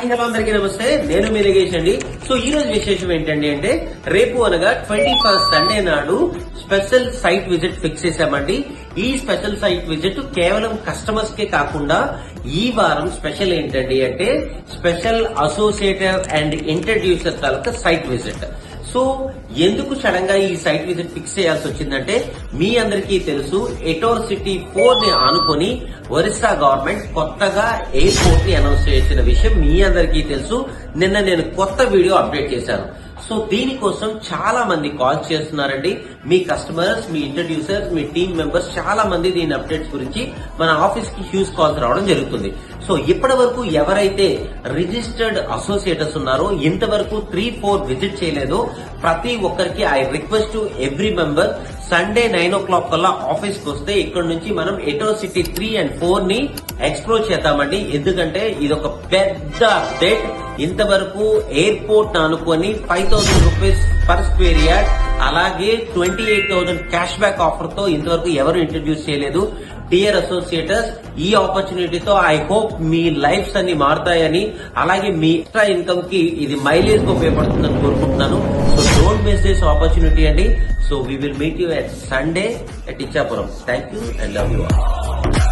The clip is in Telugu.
హలో అందరికీ నమస్తే, నేను మీ లిగేష్ అండి. సో ఈ రోజు విశేషం ఏంటండి అంటే రేపు అనగా 21st సండే నాడు స్పెషల్ సైట్ విజిట్ ఫిక్స్ చేశామండి. ఈ స్పెషల్ సైట్ విజిట్ కేవలం కస్టమర్స్ కే కాకుండా ఈ వారం స్పెషల్ ఏంటండి అంటే స్పెషల్ అసోసియేటర్ అండ్ ఇంట్రడ్యూసర్ తాలూకా సైట్ విజిట్. సో ఎందుకు సడన్ గా ఈ సైట్ విజిట్ ఫిక్స్ చేయాల్సి వచ్చిందంటే మీ అందరికీ తెలుసు ఎటోర్ సిటీ 4 ని ఆనుకొని ఒరిస్సా గవర్నమెంట్ కొత్తగా ఎయిర్పోర్ట్ ని అనౌన్స్ చేసిన విషయం మీ అందరికీ తెలుసు. నిన్న నేను కొత్త వీడియో అప్డేట్ చేశాను. సో దీనికోసం చాలా మంది కాల్ చేస్తున్నారండి. మీ కస్టమర్స్, మీ ఇంట్రడ్యూసర్స్, మీ టీమ్ మెంబర్స్ చాలా మంది దీని అప్డేట్స్ గురించి మన ఆఫీస్ కి హ్యూజ్ కాల్స్ రావడం జరుగుతుంది. సో ఇప్పటి వరకు ఎవరైతే రిజిస్టర్డ్ అసోసియేటర్స్ ఉన్నారో ఇంతవరకు 3-4 విజిట్ చేయలేదో ప్రతి ఒక్కరికి I request to every member Sunday 9 o'clock కల్లా ఆఫీస్ కి వస్తే ఇక్కడ నుంచి మనం ఎటోర్ సిటీ 3 and 4 ని ఎక్స్ప్లోర్ చేద్దామండి. ఎందుకంటే ఇది ఒక పెద్ద అప్డేట్. ఇంతవరకు ఎయిర్పోర్ట్ అనుకొని 5,000 రూపీస్ పర్ స్క్వేర్ యార్డ్ అలాగే 28,000 క్యాష్ బ్యాక్ ఆఫర్ తో ఇంతవరకు ఎవరు ఇంట్రడ్యూస్ చేయలేదు. డియర్ అసోసియేటర్స్, ఈ ఆపర్చునిటీతో ఐ హోప్ మీ లైఫ్స్ అన్ని మారుతాయని అలాగే మీ ఎక్స్ట్రా ఇన్కమ్ కి ఇది మైలేజ్ గా ఉపయోగపడుతుందని కోరుకుంటున్నాను. So don't miss this opportunity అండి. So we will meet you at Sunday at Ichchapuram. Thank you and love you all.